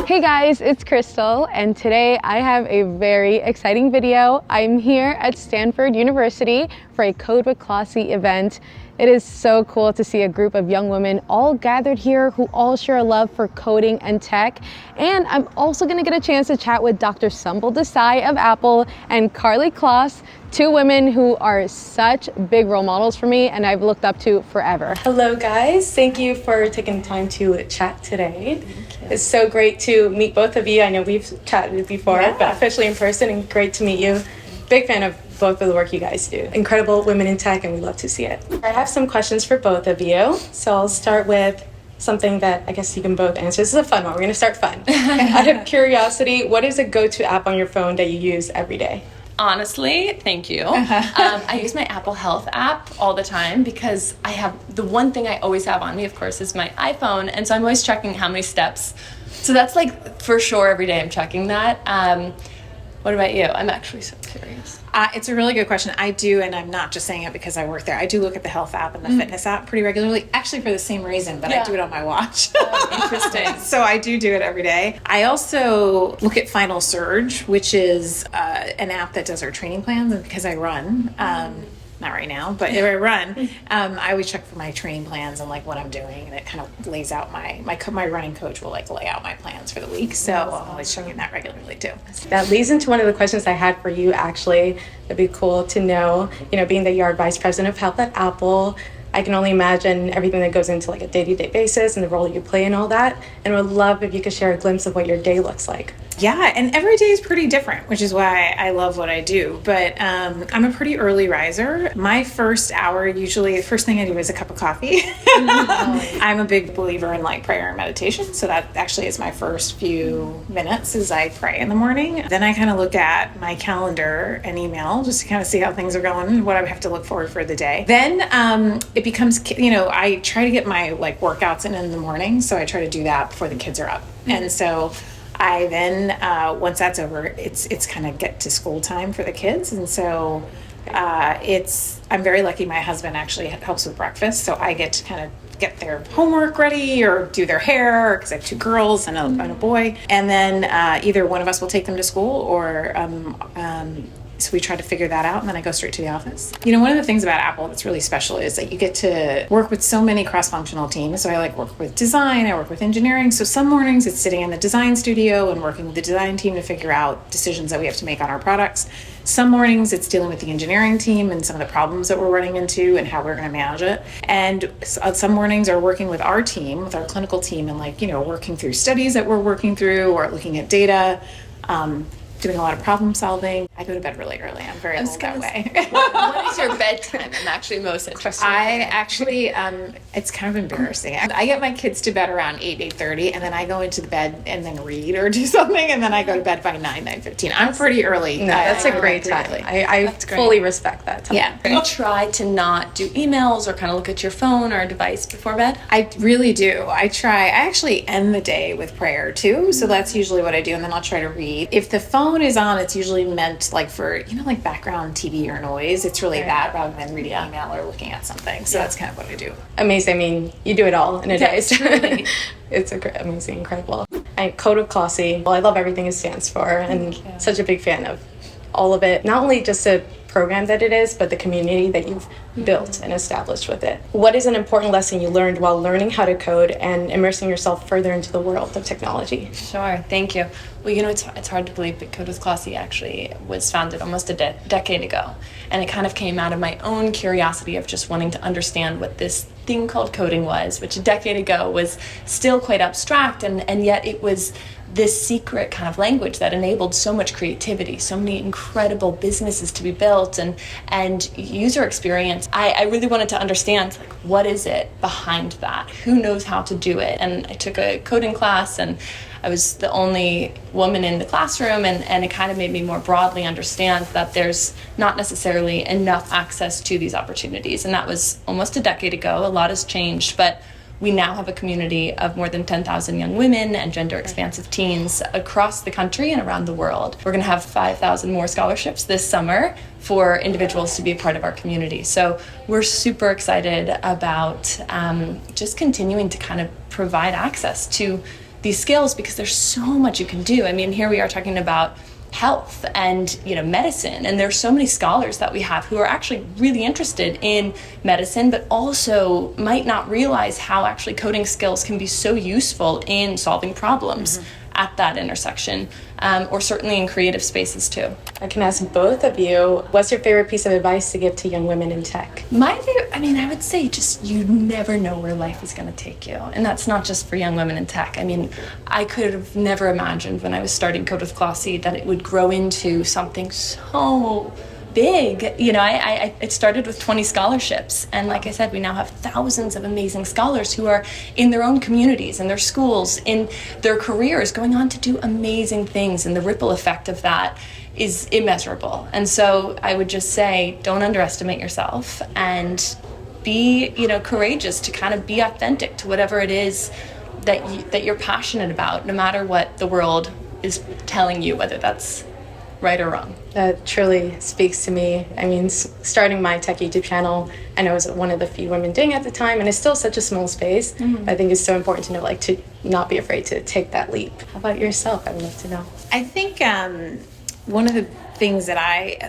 Hey guys, it's Krystal, and today I have a very exciting video. I'm here at Stanford University for a Code with Klossy event. It is so cool to see a group of young women all gathered here who all share a love for coding and tech. And I'm also gonna get a chance to chat with Dr. Sumbul Desai of Apple and Karlie Kloss, two women who are such big role models for me and I've looked up to forever. Hello guys, thank you for taking the time to chat today. It's so great to meet both of you. I know we've chatted before, but officially in person, and great to meet you. Big fan of both of the work you guys do. Incredible women in tech, and we love to see it. I have some questions for both of you. So I'll start with something that I guess you can both answer. This is a fun one. We're going to start fun. Out of curiosity, what is a go-to app on your phone that you use every day? Honestly, thank you. I use my Apple Health app all the time because I have the one thing I always have on me, of course, is my iPhone. And so I'm always checking how many steps. So that's like for sure every day I'm checking that. What about you? I'm actually so curious. It's a really good question. I do, and I'm not just saying it because I work there. I do look at the health app and the fitness app pretty regularly, actually for the same reason, but I do it on my watch. Interesting. So I do it every day. I also look at Final Surge, which is an app that does our training plans, and because I run, not right now, but if I run, I always check for my training plans and like what I'm doing, and it kind of lays out my running coach will like lay out my plans for the week. So I'm always checking that regularly too. That leads into one of the questions I had for you actually. It'd be cool to know, being that you are Vice President of Health at Apple, I can only imagine everything that goes into like a day-to-day basis and the role you play in all that, and would love if you could share a glimpse of what your day looks like. Yeah, and every day is pretty different, which is why I love what I do. But I'm a pretty early riser. My first hour, usually, the first thing I do is a cup of coffee. I'm a big believer in like prayer and meditation, so that actually is my first few minutes as I pray in the morning. Then I kind of look at my calendar and email just to kind of see how things are going and what I have to look forward for the day. Then it becomes, I try to get my like workouts in the morning, so I try to do that before the kids are up. And so I then, once that's over, it's kind of get to school time for the kids. And so I'm very lucky my husband actually helps with breakfast. So I get to kind of get their homework ready or do their hair, because I have two girls and a boy. And then either one of us will take them to school or so we try to figure that out, and then I go straight to the office. One of the things about Apple that's really special is that you get to work with so many cross-functional teams. So I work with design, I work with engineering. So some mornings it's sitting in the design studio and working with the design team to figure out decisions that we have to make on our products. Some mornings it's dealing with the engineering team and some of the problems that we're running into and how we're going to manage it. And some mornings are working with our team, with our clinical team, and working through studies that we're working through or looking at data. Doing a lot of problem solving. I go to bed really early. I'm very old that way. What is your bedtime? I'm actually most interested. I actually, it's kind of embarrassing. I get my kids to bed around 8:30, and then I go into the bed and then read or do something, and then I go to bed by 9:15. I'm pretty early. No, that's a great time. I fully respect that time. Yeah. Do you try to not do emails or kind of look at your phone or a device before bed? I really do. I actually end the day with prayer too, so that's usually what I do, and then I'll try to read. If the phone is on, it's usually meant for background TV or noise. It's really that rather than reading email or looking at something. So that's kind of what I do. Amazing. I mean, you do it all in a day. Truly. It's amazing, incredible. Code with Klossy. Well, I love everything it stands for, and such a big fan of all of it. Not only just a program that it is, but the community that you've built and established with it. What is an important lesson you learned while learning how to code and immersing yourself further into the world of technology? Sure, thank you. Well, it's hard to believe, but Code with Klossy actually was founded almost a decade ago. And it kind of came out of my own curiosity of just wanting to understand what this thing called coding was, which a decade ago was still quite abstract, and yet it was this secret kind of language that enabled so much creativity, so many incredible businesses to be built, and user experience. I really wanted to understand what is it behind that? Who knows how to do it? And I took a coding class, and I was the only woman in the classroom, and it kind of made me more broadly understand that there's not necessarily enough access to these opportunities. And that was almost a decade ago. A lot has changed, but we now have a community of more than 10,000 young women and gender-expansive teens across the country and around the world. We're going to have 5,000 more scholarships this summer for individuals to be a part of our community. So we're super excited about just continuing to kind of provide access to these skills because there's so much you can do. I mean, here we are talking about health and medicine, and there's so many scholars that we have who are actually really interested in medicine, but also might not realize how actually coding skills can be so useful in solving problems at that intersection, or certainly in creative spaces too. I can ask both of you, what's your favorite piece of advice to give to young women in tech? My favorite, I would say just you never know where life is going to take you. And that's not just for young women in tech. I mean, I could have never imagined when I was starting Code with Kloss that it would grow into something so big. It started with 20 scholarships. And like I said, we now have thousands of amazing scholars who are in their own communities, in their schools, in their careers, going on to do amazing things. And the ripple effect of that is immeasurable. And so I would just say, don't underestimate yourself and be, courageous to kind of be authentic to whatever it is that you're passionate about, no matter what the world is telling you, whether that's right or wrong. That truly speaks to me. I mean, starting my tech YouTube channel, I know I was one of the few women doing it at the time, and it's still such a small space. But I think it's so important to know, to not be afraid to take that leap. How about yourself? I would love to know. I think one of the things that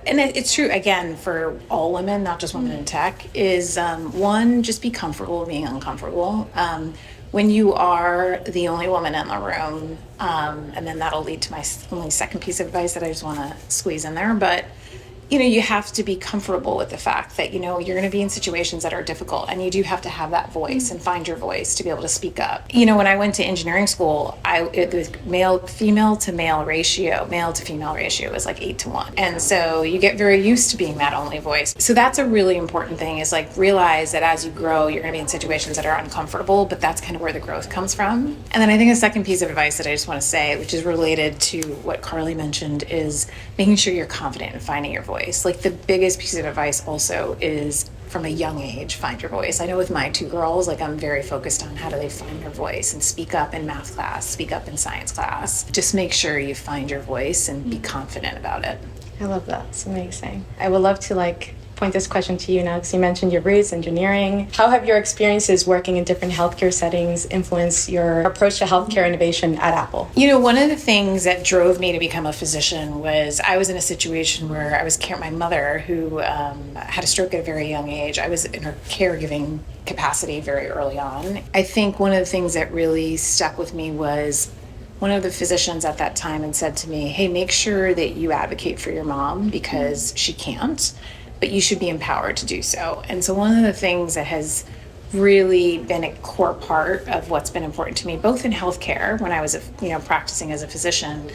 and it's true again for all women, not just women in tech, is one, just be comfortable being uncomfortable. When you are the only woman in the room, and then that'll lead to my only second piece of advice that I just want to squeeze in there, but you have to be comfortable with the fact that, you're going to be in situations that are difficult, and you do have to have that voice and find your voice to be able to speak up. When I went to engineering school, it was male to female ratio was like 8-1. And so you get very used to being that only voice. So that's a really important thing, is realize that as you grow, you're going to be in situations that are uncomfortable, but that's kind of where the growth comes from. And then I think a second piece of advice that I just want to say, which is related to what Karlie mentioned, is making sure you're confident in finding your voice. The biggest piece of advice also is, from a young age, find your voice. I know with my two girls, I'm very focused on how do they find their voice and speak up in math class, speak up in science class. Just make sure you find your voice and be confident about it. I love that. It's amazing. I would love to point this question to you now, because you mentioned your roots, engineering. How have your experiences working in different healthcare settings influenced your approach to healthcare innovation at Apple? One of the things that drove me to become a physician was I was in a situation where I was my mother, who had a stroke at a very young age. I was in her caregiving capacity very early on. I think one of the things that really stuck with me was one of the physicians at that time had said to me, hey, make sure that you advocate for your mom because she can't, but you should be empowered to do so. And so one of the things that has really been a core part of what's been important to me, both in healthcare when I was practicing as a physician,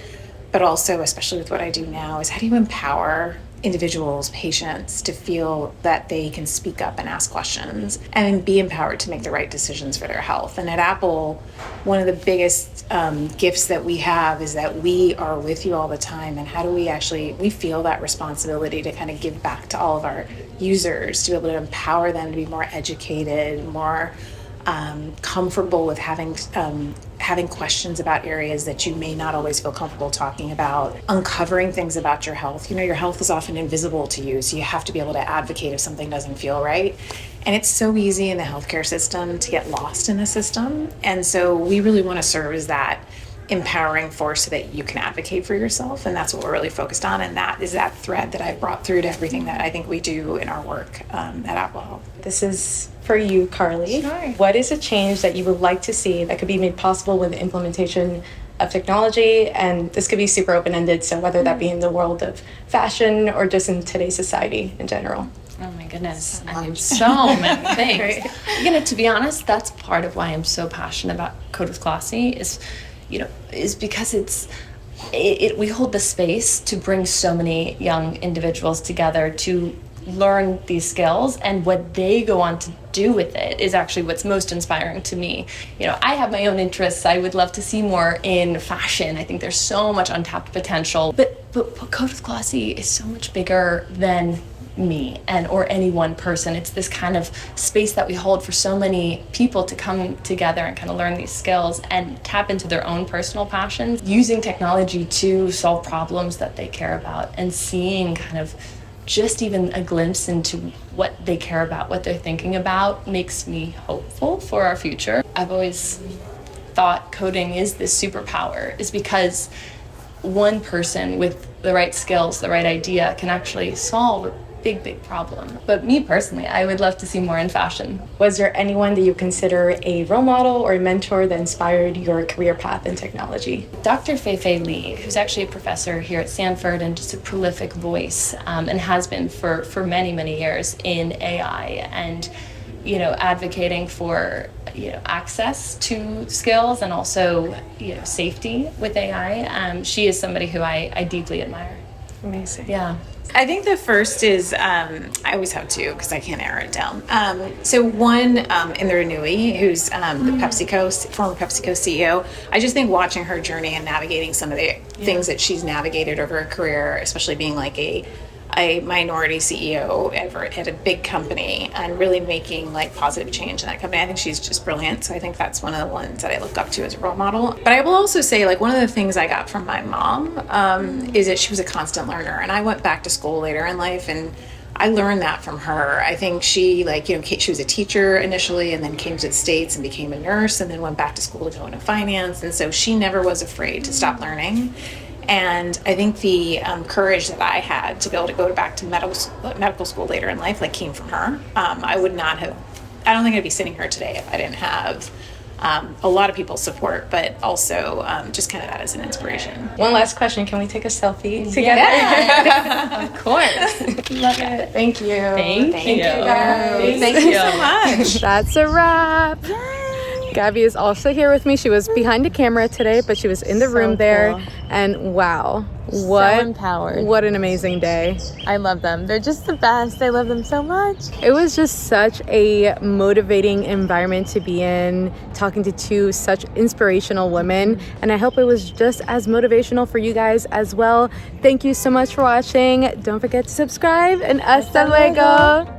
but also especially with what I do now, is how do you empower individuals, patients, to feel that they can speak up and ask questions and be empowered to make the right decisions for their health. And at Apple, one of the biggest gifts that we have is that we are with you all the time. And how do we feel that responsibility to kind of give back to all of our users, to be able to empower them to be more educated, more comfortable with having questions about areas that you may not always feel comfortable talking about, uncovering things about your health. Your health is often invisible to you, so you have to be able to advocate if something doesn't feel right. And it's so easy in the healthcare system to get lost in the system. And so we really want to serve as that empowering force so that you can advocate for yourself. And that's what we're really focused on. And that is that thread that I've brought through to everything that I think we do in our work at Apple Health. This is for you, Karlie. Sure. What is a change that you would like to see that could be made possible with the implementation of technology? And this could be super open-ended, so whether that be in the world of fashion or just in today's society in general. Oh my goodness. So many things. Right. To be honest, that's part of why I'm so passionate about Code with Kloss is because we hold the space to bring so many young individuals together to learn these skills, and what they go on to do with it is actually what's most inspiring to me. I have my own interests. I would love to see more in fashion. I think there's so much untapped potential, but Code with Kloss is so much bigger than me or any one person. It's this kind of space that we hold for so many people to come together and kind of learn these skills and tap into their own personal passions, using technology to solve problems that they care about, and seeing kind of just even a glimpse into what they care about, what they're thinking about, makes me hopeful for our future. I've always thought coding is this superpower is because one person with the right skills, the right idea can actually solve a big problem. But me personally, I would love to see more in fashion. Was there anyone that you consider a role model or a mentor that inspired your career path in technology? Dr. Fei Li, who's actually a professor here at Stanford and just a prolific voice, and has been for many years in AI and advocating for access to skills and also safety with AI. She is somebody who I deeply admire. Amazing. Yeah. I think the first is, I always have two because I can't narrow it down. So one, Indra Nooyi, who's the former PepsiCo CEO. I just think watching her journey and navigating some of the things that she's navigated over her career, especially being like a minority CEO at a big company and really making like positive change in that company. I think she's just brilliant. So I think that's one of the ones that I look up to as a role model. But I will also say, like, one of the things I got from my mom is that she was a constant learner. And I went back to school later in life and I learned that from her. I think she she was a teacher initially and then came to the States and became a nurse and then went back to school to go into finance. And so she never was afraid to stop learning. And I think the courage that I had to be able to go back to medical school later in life, came from her. I don't think I'd be sitting here today if I didn't have a lot of people's support, but also just kind of that as an inspiration. One last question. Can we take a selfie together? Yeah. Of course. Love it. Thank you. Thank you guys. Thank you so much. That's a wrap. Gabby is also here with me. She was behind the camera today, but she was in the room there. Cool. And wow, So empowered. what an amazing day. I love them. They're just the best. I love them so much. It was just such a motivating environment to be in, talking to two such inspirational women. And I hope it was just as motivational for you guys as well. Thank you so much for watching. Don't forget to subscribe and hasta luego.